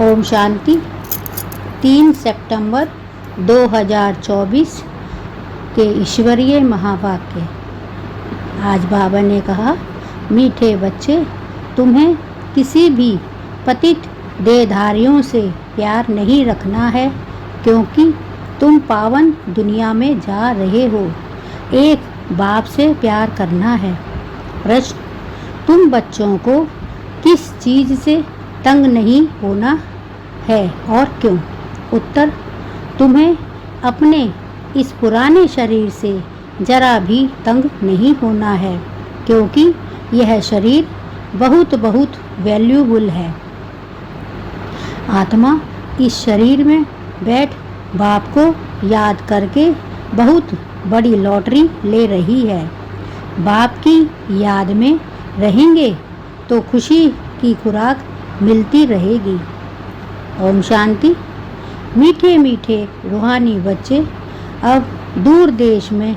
ओम शांति। 3 सितंबर 2024 के ईश्वरीय महावाक्य। आज बाबा ने कहा, मीठे बच्चे, तुम्हें किसी भी पतित देहधारियों से प्यार नहीं रखना है, क्योंकि तुम पावन दुनिया में जा रहे हो। एक बाप से प्यार करना है। प्रश्न, तुम बच्चों को किस चीज़ से तंग नहीं होना है और क्यों? उत्तर, तुम्हें अपने इस पुराने शरीर से जरा भी तंग नहीं होना है, क्योंकि यह शरीर बहुत बहुत वैल्यूबल है। आत्मा इस शरीर में बैठ बाप को याद करके बहुत बड़ी लॉटरी ले रही है। बाप की याद में रहेंगे तो खुशी की खुराक मिलती रहेगी। ओम शांति। मीठे मीठे रूहानी बच्चे, अब दूर देश में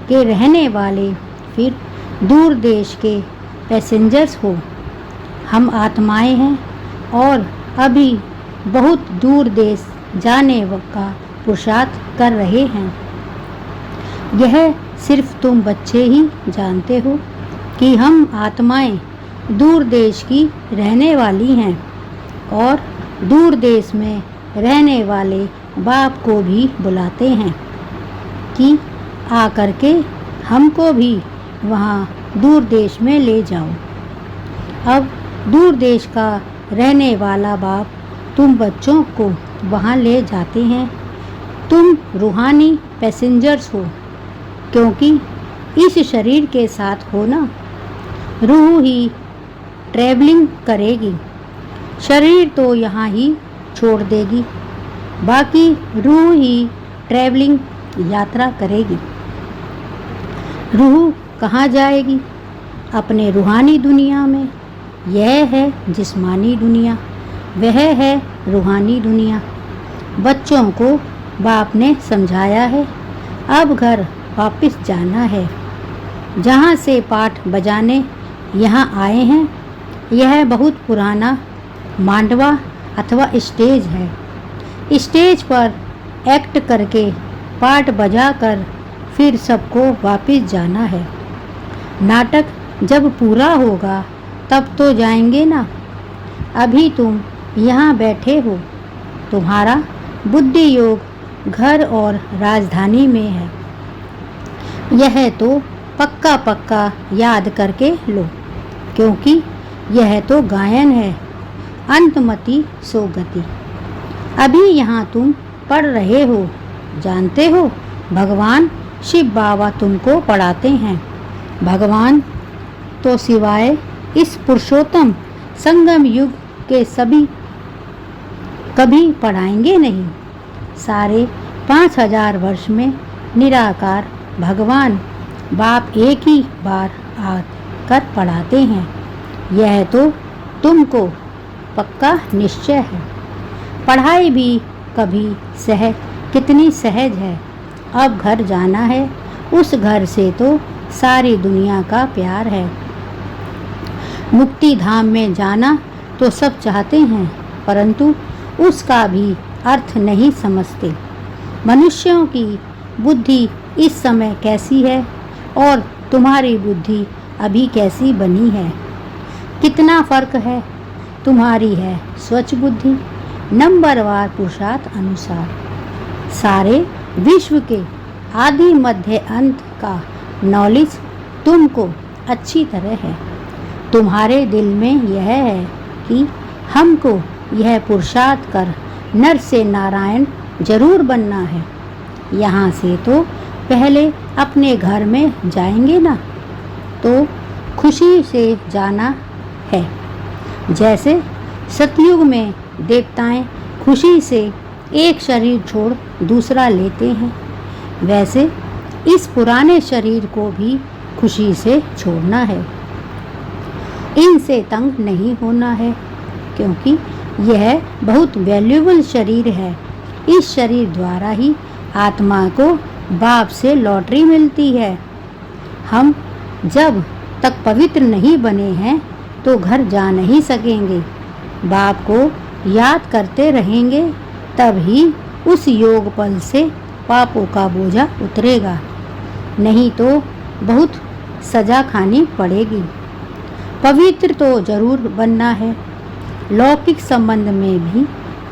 के रहने वाले, फिर दूर देश के पैसेंजर्स हो। हम आत्माएं हैं और अभी बहुत दूर देश जाने का पुरुषार्थ कर रहे हैं। यह सिर्फ तुम बच्चे ही जानते हो कि हम आत्माएं दूर देश की रहने वाली हैं और दूर देश में रहने वाले बाप को भी बुलाते हैं कि आकर के हमको भी वहाँ दूर देश में ले जाओ। अब दूर देश का रहने वाला बाप तुम बच्चों को वहाँ ले जाते हैं। तुम रूहानी पैसेंजर्स हो, क्योंकि इस शरीर के साथ हो ना। रूह ही ट्रैवलिंग करेगी, शरीर तो यहाँ ही छोड़ देगी, बाकी रूह ही ट्रैवलिंग यात्रा करेगी। रूह कहाँ जाएगी? अपने रूहानी दुनिया में। यह है जिस्मानी दुनिया, वह है रूहानी दुनिया। बच्चों को बाप ने समझाया है, अब घर वापस जाना है। जहाँ से पाठ बजाने यहाँ आए हैं, यह बहुत पुराना मांडवा अथवा स्टेज है। स्टेज पर एक्ट करके पाठ बजाकर फिर सबको वापस जाना है। नाटक जब पूरा होगा तब तो जाएंगे ना। अभी तुम यहाँ बैठे हो, तुम्हारा बुद्धि योग घर और राजधानी में है। यह तो पक्का पक्का याद करके लो, क्योंकि यह तो गायन है, अंतमति सो गति। अभी यहाँ तुम पढ़ रहे हो, जानते हो भगवान शिव बाबा तुमको पढ़ाते हैं। भगवान तो सिवाय इस पुरुषोत्तम संगम युग के सभी कभी पढ़ाएंगे नहीं। सारे 5000 वर्ष में निराकार भगवान बाप एक ही बार आकर पढ़ाते हैं। यह तो तुमको पक्का निश्चय है। पढ़ाई भी कभी कितनी सहज है। अब घर जाना है, उस घर से तो सारी दुनिया का प्यार है। मुक्ति धाम में जाना तो सब चाहते हैं, परंतु उसका भी अर्थ नहीं समझते। मनुष्यों की बुद्धि इस समय कैसी है और तुम्हारी बुद्धि अभी कैसी बनी है? कितना फर्क है? तुम्हारी है स्वच्छ बुद्धि, नंबरवार पुरुषार्थ अनुसार। सारे विश्व के आदि मध्य अंत का नॉलेज तुमको अच्छी तरह है। तुम्हारे दिल में यह है कि हमको यह पुरुषार्थ कर नर से नारायण जरूर बनना है। यहाँ से तो पहले अपने घर में जाएंगे ना, तो खुशी से जाना है। जैसे सतयुग में देवताएं खुशी से एक शरीर छोड़ दूसरा लेते हैं, वैसे इस पुराने शरीर को भी खुशी से छोड़ना है। इनसे तंग नहीं होना है, क्योंकि यह बहुत वैल्यूबल शरीर है। इस शरीर द्वारा ही आत्मा को बाप से लॉटरी मिलती है। हम जब तक पवित्र नहीं बने हैं तो घर जा नहीं सकेंगे। बाप को याद करते रहेंगे तभी उस योग पल से पापों का बोझा उतरेगा, नहीं तो बहुत सजा खानी पड़ेगी। पवित्र तो जरूर बनना है। लौकिक संबंध में भी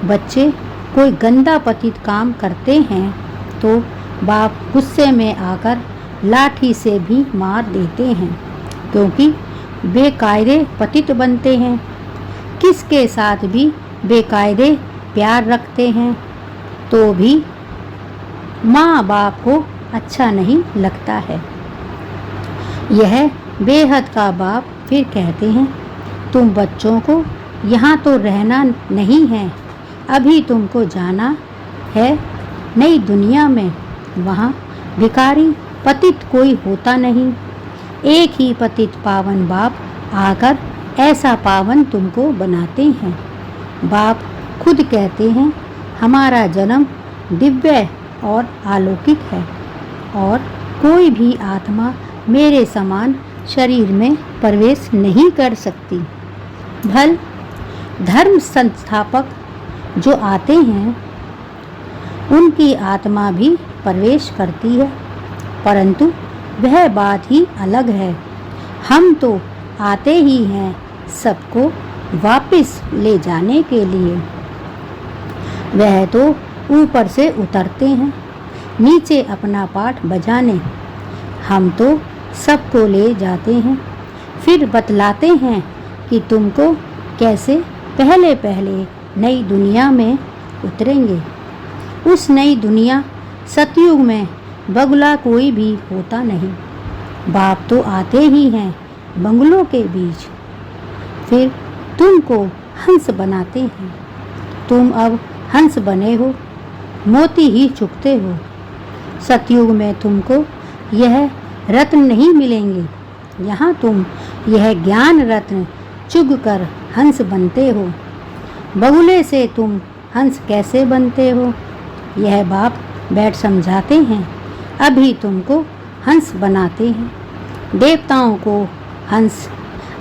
बच्चे कोई गंदा पतित काम करते हैं तो बाप गुस्से में आकर लाठी से भी मार देते हैं, क्योंकि बेकायदे पतित बनते हैं। किसके साथ भी बेकायदे प्यार रखते हैं तो भी माँ बाप को अच्छा नहीं लगता है। यह बेहद का बाप फिर कहते हैं, तुम बच्चों को यहाँ तो रहना नहीं है, अभी तुमको जाना है नई दुनिया में। वहाँ भिखारी पतित कोई होता नहीं, एक ही पतित पावन बाप आकर ऐसा पावन तुमको बनाते हैं। बाप खुद कहते हैं, हमारा जन्म दिव्य और अलौकिक है और कोई भी आत्मा मेरे समान शरीर में प्रवेश नहीं कर सकती। भल धर्म संस्थापक जो आते हैं उनकी आत्मा भी प्रवेश करती है, परंतु वह बात ही अलग है। हम तो आते ही हैं सबको वापस ले जाने के लिए। वह तो ऊपर से उतरते हैं नीचे अपना पाठ बजाने, हम तो सबको ले जाते हैं, फिर बतलाते हैं कि तुमको कैसे पहले पहले नई दुनिया में उतरेंगे। उस नई दुनिया सतयुग में बगुला कोई भी होता नहीं। बाप तो आते ही हैं बंगलों के बीच, फिर तुमको हंस बनाते हैं। तुम अब हंस बने हो, मोती ही चुगते हो। सतयुग में तुमको यह रत्न नहीं मिलेंगे, यहाँ तुम यह ज्ञान रत्न चुग कर हंस बनते हो। बगुले से तुम हंस कैसे बनते हो, यह बाप बैठ समझाते हैं। अभी तुमको हंस बनाते हैं। देवताओं को हंस,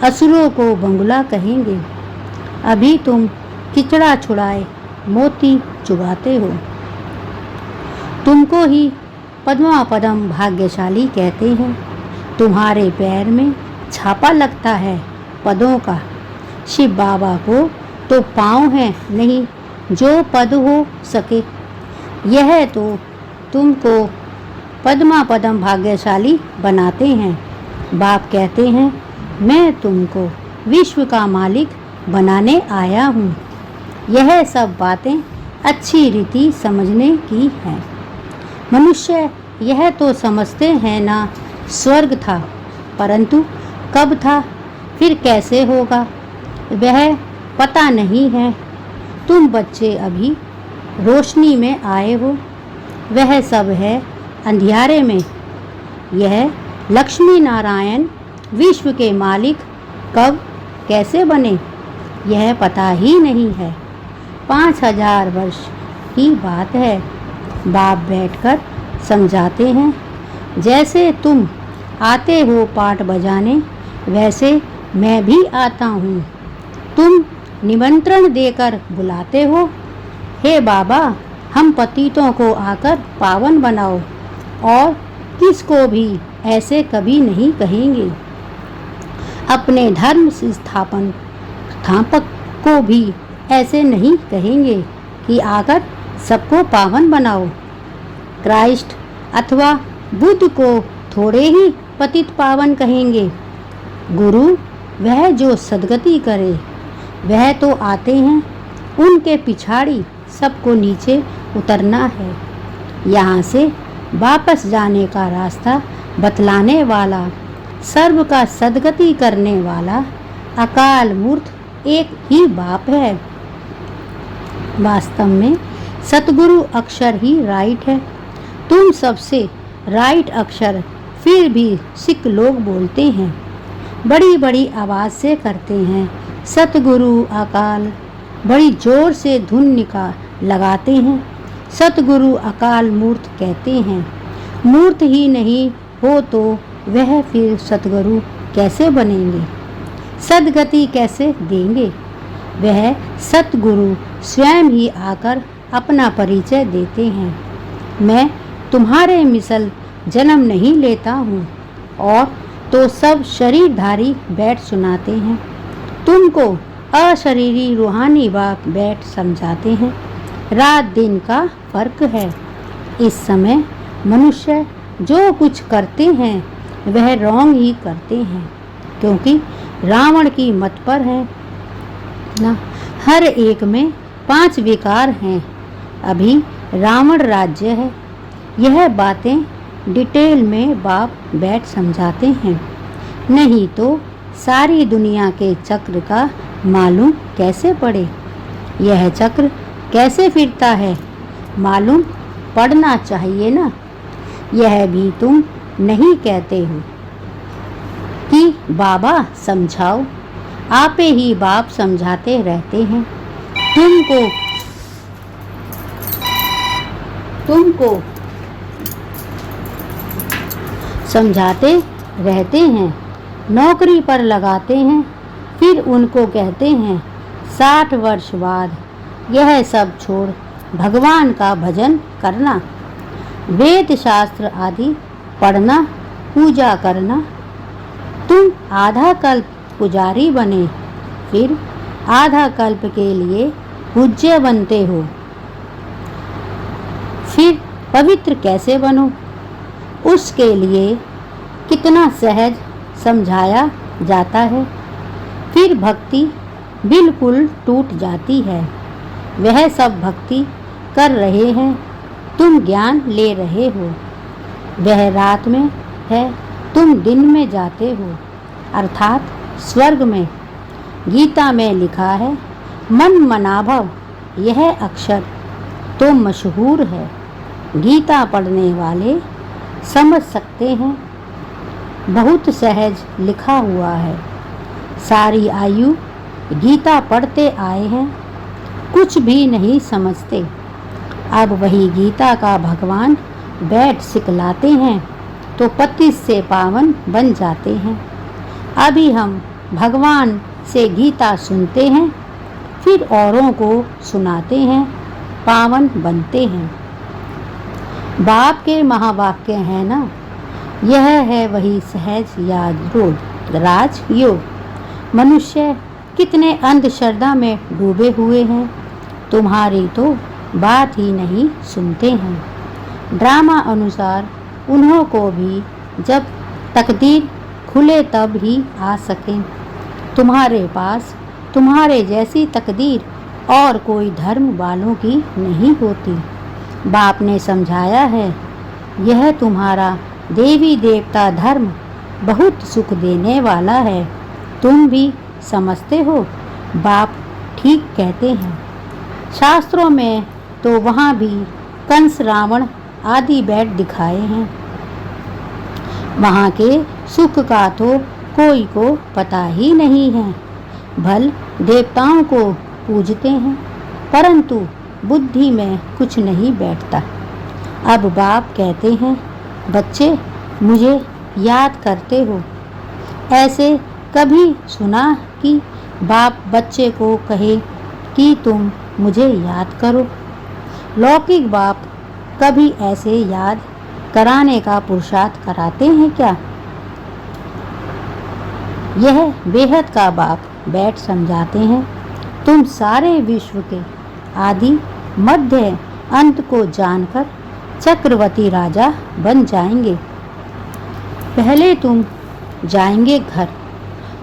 असुरों को बंगुला कहेंगे। अभी तुम किचड़ा छुड़ाए मोती चुगाते हो। तुमको ही पद्मापदम भाग्यशाली कहते हैं। तुम्हारे पैर में छापा लगता है पदों का। शिव बाबा को तो पाँव हैं नहीं जो पद हो सके। यह तो तुमको पद्मापदम भाग्यशाली बनाते हैं। बाप कहते हैं, मैं तुमको विश्व का मालिक बनाने आया हूँ। यह सब बातें अच्छी रीति समझने की हैं। मनुष्य यह तो समझते हैं ना स्वर्ग था, परंतु कब था फिर कैसे होगा वह पता नहीं है। तुम बच्चे अभी रोशनी में आए हो, वह सब है अंधियारे में। यह लक्ष्मी नारायण विश्व के मालिक कब कैसे बने यह पता ही नहीं है। 5000 वर्ष की बात है। बाप बैठकर समझाते हैं, जैसे तुम आते हो पाठ बजाने वैसे मैं भी आता हूँ। तुम निमंत्रण देकर बुलाते हो, हे बाबा हम पतितों को आकर पावन बनाओ, और किसको भी ऐसे कभी नहीं कहेंगे। अपने धर्म स्थापक को भी ऐसे नहीं कहेंगे कि आकर सबको पावन बनाओ। क्राइस्ट अथवा बुद्ध को थोड़े ही पतित पावन कहेंगे। गुरु वह जो सद्गति करे, वह तो आते हैं, उनके पिछाड़ी सबको नीचे उतरना है। यहाँ से वापस जाने का रास्ता बतलाने वाला, सर्व का सद्गति करने वाला अकाल मूर्त एक ही बाप है। वास्तव में सतगुरु अक्षर ही राइट है। तुम सबसे राइट अक्षर फिर भी सिख लोग बोलते हैं, बड़ी बड़ी आवाज़ से करते हैं सतगुरु अकाल, बड़ी जोर से धुन लगाते हैं। सतगुरु अकाल मूर्त कहते हैं। मूर्त ही नहीं हो तो वह फिर सतगुरु कैसे बनेंगे, सदगति कैसे देंगे। वह सतगुरु स्वयं ही आकर अपना परिचय देते हैं। मैं तुम्हारे मिसल जन्म नहीं लेता हूँ, और तो सब शरीरधारी बैठ सुनाते हैं। तुमको अशरीरी रूहानी बाप बैठ समझाते हैं। रात दिन का फर्क है। इस समय मनुष्य जो कुछ करते हैं वह रॉन्ग ही करते हैं, क्योंकि रावण की मत पर है ना। हर एक में 5 विकार हैं। अभी रावण राज्य है। यह बातें डिटेल में बाप बैठ समझाते हैं, नहीं तो सारी दुनिया के चक्र का मालूम कैसे पड़े। यह चक्र कैसे फिरता है मालूम पड़ना चाहिए ना। यह भी तुम नहीं कहते हो कि बाबा समझाओ, आपे ही बाप समझाते रहते हैं। तुमको समझाते रहते हैं, नौकरी पर लगाते हैं, फिर उनको कहते हैं 60 वर्ष बाद यह सब छोड़ भगवान का भजन करना, वेद शास्त्र आदि पढ़ना, पूजा करना। तुम आधा कल्प पुजारी बने, फिर आधा कल्प के लिए पूज्य बनते हो। फिर पवित्र कैसे बनो, उसके लिए कितना सहज समझाया जाता है। फिर भक्ति बिल्कुल टूट जाती है। वह सब भक्ति कर रहे हैं, तुम ज्ञान ले रहे हो। वह रात में है, तुम दिन में जाते हो, अर्थात स्वर्ग में। गीता में लिखा है, मन मनाभव यह अक्षर तो मशहूर है। गीता पढ़ने वाले समझ सकते हैं, बहुत सहज लिखा हुआ है। सारी आयु गीता पढ़ते आए हैं, कुछ भी नहीं समझते। अब वही गीता का भगवान बैठ सिखलाते हैं तो 25 से पावन बन जाते हैं। अभी हम भगवान से गीता सुनते हैं, फिर औरों को सुनाते हैं, पावन बनते हैं। बाप के महावाक्य है ना, यह है वही सहज याद रोध राजयोग। मनुष्य कितने अंधश्रद्धा में डूबे हुए हैं, तुम्हारी तो बात ही नहीं सुनते हैं। ड्रामा अनुसार उन्हों को भी जब तकदीर खुले तब ही आ सकें। तुम्हारे पास तुम्हारे जैसी तकदीर और कोई धर्म वालों की नहीं होती। बाप ने समझाया है, यह तुम्हारा देवी देवता धर्म बहुत सुख देने वाला है। तुम भी समझते हो, बाप ठीक कहते हैं। शास्त्रों में तो वहाँ भी कंस रावण आदि बैठ दिखाए हैं। वहाँ के सुख का तो कोई को पता ही नहीं है। भल देवताओं को पूजते हैं, परंतु बुद्धि में कुछ नहीं बैठता। अब बाप कहते हैं, बच्चे मुझे याद करते हो। ऐसे कभी सुना कि बाप बच्चे को कहे कि तुम मुझे याद करो? लौकिक बाप कभी ऐसे याद कराने का पुरुषार्थ कराते हैं क्या? यह बेहद का बाप बैठ समझाते हैं, तुम सारे विश्व के आदि मध्य अंत को जानकर चक्रवर्ती राजा बन जाएंगे। पहले तुम जाएंगे घर,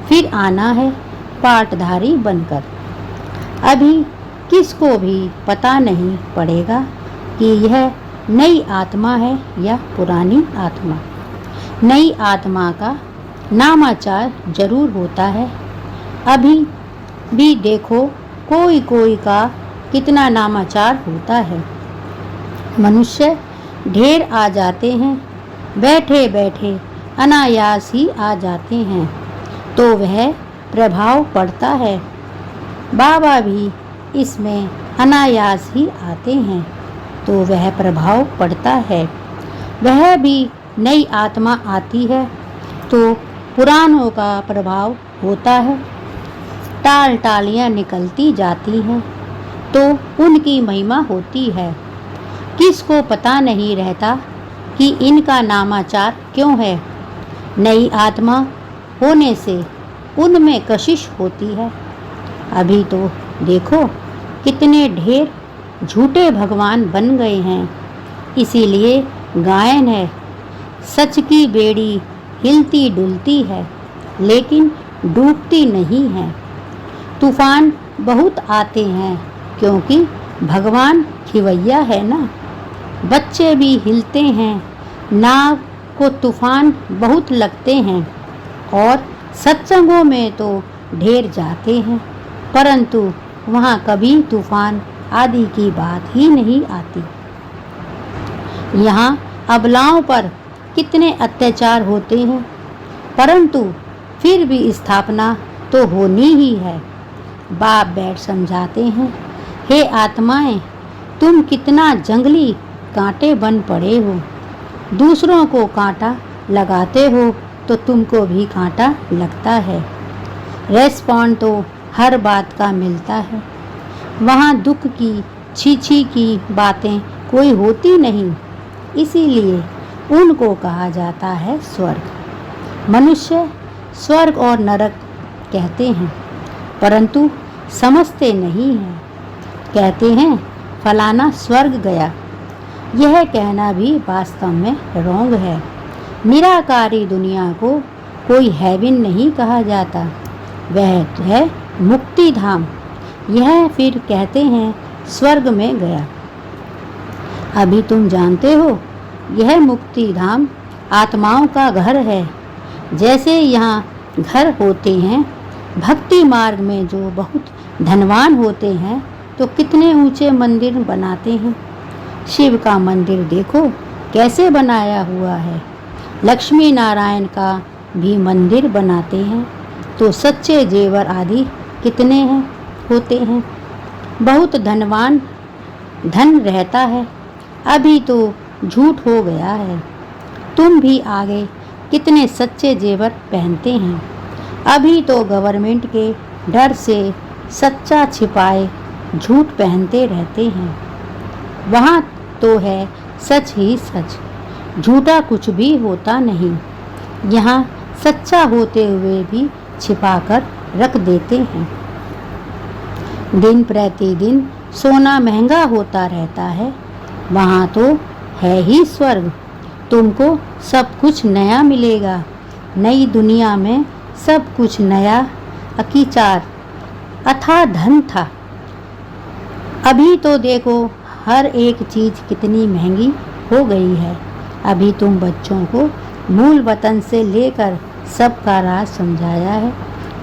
फिर आना है पाटधारी बनकर। अभी किसको भी पता नहीं पड़ेगा कि यह नई आत्मा है या पुरानी आत्मा। नई आत्मा का नामाचार जरूर होता है। अभी भी देखो कोई कोई का कितना नामाचार होता है। मनुष्य ढेर आ जाते हैं, बैठे बैठे अनायास ही आ जाते हैं, तो वह प्रभाव पड़ता है। बाबा भी इसमें अनायास ही आते हैं, तो वह प्रभाव पड़ता है। वह भी नई आत्मा आती है तो पुरानों का प्रभाव होता है। टाल टालियाँ निकलती जाती हैं। तो उनकी महिमा होती है। किसको पता नहीं रहता कि इनका नामाचार क्यों है। नई आत्मा होने से उनमें कशिश होती है। अभी तो देखो कितने ढेर झूठे भगवान बन गए हैं। इसीलिए गायन है, सच की बेड़ी हिलती डुलती है लेकिन डूबती नहीं है। तूफान बहुत आते हैं क्योंकि भगवान खिवैया है ना। बच्चे भी हिलते हैं, नाव को तूफान बहुत लगते हैं और सत्संगों में तो ढेर जाते हैं, परंतु वहाँ कभी तूफान आदि की बात ही नहीं आती। यहाँ अबलाओं पर कितने अत्याचार होते हैं, परंतु फिर भी स्थापना तो होनी ही है। बाप बैठ समझाते हैं, हे आत्माएं, तुम कितना जंगली कांटे बन पड़े हो। दूसरों को कांटा लगाते हो तो तुमको भी कांटा लगता है। रेस्पॉन्ड तो हर बात का मिलता है। वहाँ दुख की छी की बातें कोई होती नहीं, इसीलिए उनको कहा जाता है स्वर्ग। मनुष्य स्वर्ग और नरक कहते हैं, परंतु समझते नहीं हैं। कहते हैं फलाना स्वर्ग गया। यह कहना भी वास्तव में रॉन्ग है। निराकारी दुनिया को कोई हेवन नहीं कहा जाता, वह है मुक्ति धाम। यह फिर कहते हैं स्वर्ग में गया। अभी तुम जानते हो यह मुक्ति धाम आत्माओं का घर है। जैसे यहाँ घर होते हैं, भक्ति मार्ग में जो बहुत धनवान होते हैं तो कितने ऊंचे मंदिर बनाते हैं। शिव का मंदिर देखो कैसे बनाया हुआ है। लक्ष्मी नारायण का भी मंदिर बनाते हैं तो सच्चे जेवर आदि कितने हैं होते हैं। बहुत धनवान धन रहता है, अभी तो झूठ हो गया है। तुम भी आगे कितने सच्चे जेवर पहनते हैं। अभी तो गवर्नमेंट के डर से सच्चा छिपाए झूठ पहनते रहते हैं। वहाँ तो है सच ही सच, झूठा कुछ भी होता नहीं। यहाँ सच्चा होते हुए भी छिपाकर रख देते हैं। दिन प्रतिदिन सोना महंगा होता रहता है, वहाँ तो है ही स्वर्ग। तुमको सब कुछ नया मिलेगा। नई दुनिया में सब कुछ नया अकीचार अथाह धन था। अभी तो देखो हर एक चीज़ कितनी महंगी हो गई है। अभी तुम बच्चों को मूल वतन से लेकर सबका राज समझाया है।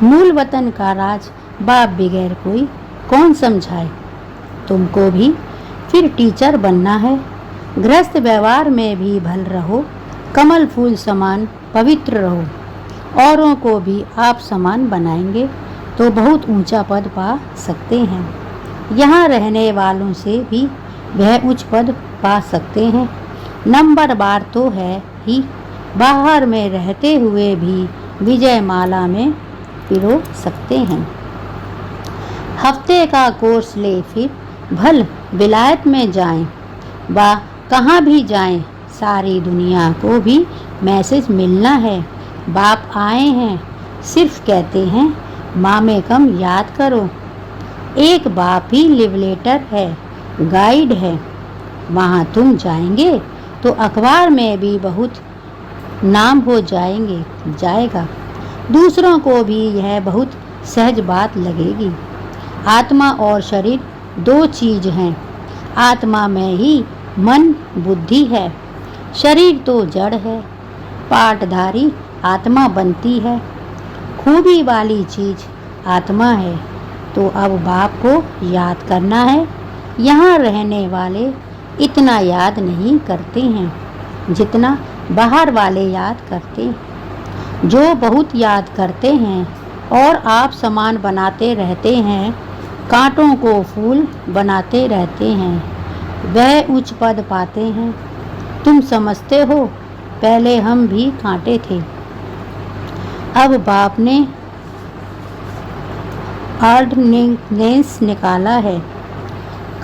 मूल वतन का राज बाप बगैर कोई कौन समझाए। तुमको भी फिर टीचर बनना है। गृहस्थ व्यवहार में भी भल रहो, कमल फूल समान पवित्र रहो। औरों को भी आप समान बनाएंगे तो बहुत ऊंचा पद पा सकते हैं। यहाँ रहने वालों से भी वह उच्च पद पा सकते हैं। नंबर बार तो है ही, बाहर में रहते हुए भी विजय माला में पिरो सकते हैं। हफ्ते का कोर्स ले फिर भल विलायत में जाएं, व कहाँ भी जाएं, सारी दुनिया को भी मैसेज मिलना है। बाप आए हैं, सिर्फ कहते हैं माँ में कम याद करो। एक बाप ही लिवलेटर है, गाइड है। वहाँ तुम जाएंगे तो अखबार में भी बहुत नाम हो जाएगा। दूसरों को भी यह बहुत सहज बात लगेगी। आत्मा और शरीर दो चीज हैं। आत्मा में ही मन बुद्धि है, शरीर तो जड़ है। पाटधारी आत्मा बनती है, खूबी वाली चीज आत्मा है। तो अब बाप को याद करना है। यहाँ रहने वाले इतना याद नहीं करते हैं जितना बाहर वाले याद करते हैं। जो बहुत याद करते हैं और आप समान बनाते रहते हैं, कांटों को फूल बनाते रहते हैं, वह उच्च पद पाते हैं। तुम समझते हो पहले हम भी कांटे थे। अब बाप ने ऑर्डिनेंस निकाला है,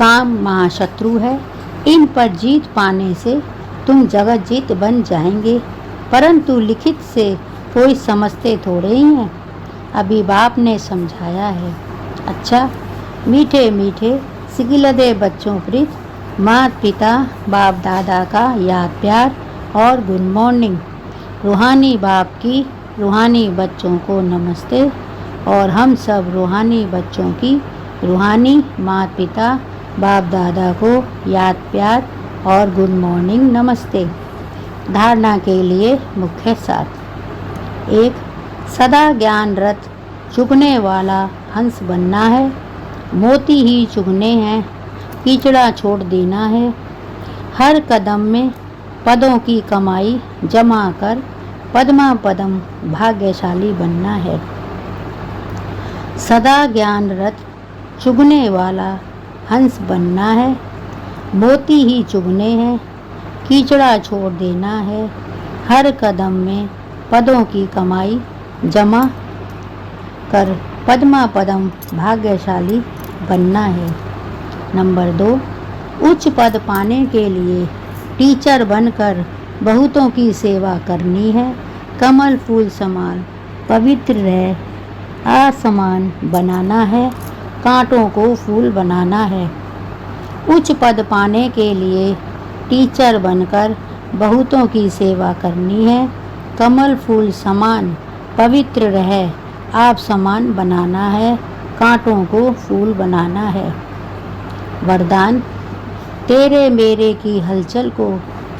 काम महाशत्रु है। इन पर जीत पाने से तुम जगत जीत बन जाएंगे, परंतु लिखित से कोई समझते थोड़े ही हैं। अभी बाप ने समझाया है। अच्छा, मीठे मीठे सिगिलदे बच्चों प्रीत, माता पिता बाप दादा का याद प्यार और गुड मॉर्निंग। रूहानी बाप की रूहानी बच्चों को नमस्ते और हम सब रूहानी बच्चों की रूहानी माता पिता बाप दादा को याद प्यार और गुड मॉर्निंग नमस्ते। धारणा के लिए मुख्य सार। 1. सदा ज्ञान रथ चुगने वाला हंस बनना है। मोती ही चुगने हैं, कीचड़ा छोड़ देना है। हर कदम में पदों की कमाई जमा कर पद्मा पदम भाग्यशाली बनना है। सदा ज्ञान रथ चुगने वाला हंस बनना है। मोती ही चुगने हैं, कीचड़ा छोड़ देना है। हर कदम में पदों की कमाई जमा कर पद्मा पदम भाग्यशाली बनना है। नंबर 2. उच्च पद पाने के लिए टीचर बनकर बहुतों की सेवा करनी है। कमल फूल समान पवित्र रह आसमान बनाना है, कांटों को फूल बनाना है। उच्च पद पाने के लिए टीचर बनकर बहुतों की सेवा करनी है। कमल फूल समान पवित्र रहे आप समान बनाना है, कांटों को फूल बनाना है। वरदान। तेरे मेरे की हलचल को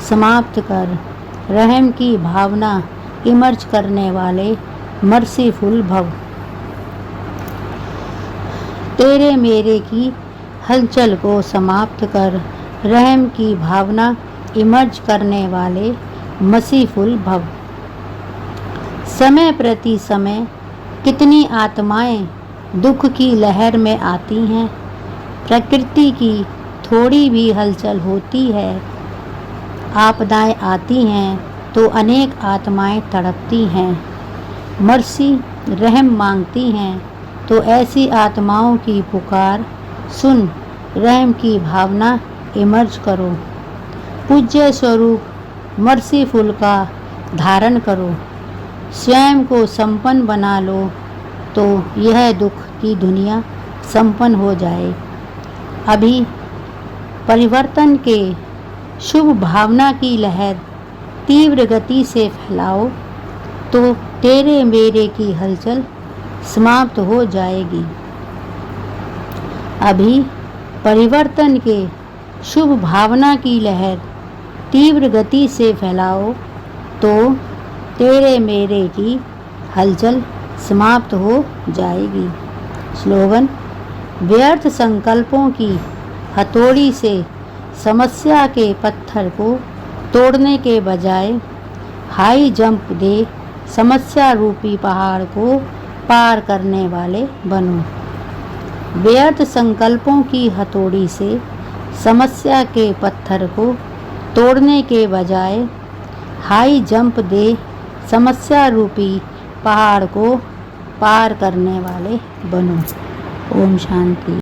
समाप्त कर रहम की भावना इमर्ज करने वाले मर्सीफुल भव। तेरे मेरे की हलचल को समाप्त कर रहम की भावना इमर्ज करने वाले मसीफुल भव। समय प्रति समय कितनी आत्माएं दुख की लहर में आती हैं। प्रकृति की थोड़ी भी हलचल होती है, आपदाएं आती हैं तो अनेक आत्माएं तड़पती हैं, मर्सी रहम मांगती हैं। तो ऐसी आत्माओं की पुकार सुन रहम की भावना इमर्ज करो। पूज्य स्वरूप मर्सीफुल का धारण करो। स्वयं को संपन्न बना लो तो यह दुख की दुनिया संपन्न हो जाए। अभी परिवर्तन के शुभ भावना की लहर तीव्र गति से फैलाओ तो तेरे मेरे की हलचल समाप्त हो जाएगी। अभी परिवर्तन के शुभ भावना की लहर तीव्र गति से फैलाओ तो तेरे मेरे की हलचल समाप्त हो जाएगी। स्लोगन। व्यर्थ संकल्पों की हथौड़ी से समस्या के पत्थर को तोड़ने के बजाय हाई जंप दे समस्या रूपी पहाड़ को पार करने वाले बनो। व्यर्थ संकल्पों की हथौड़ी से समस्या के पत्थर को तोड़ने के बजाय हाई जंप दे समस्या रूपी पहाड़ को पार करने वाले बनो। ओम शांति।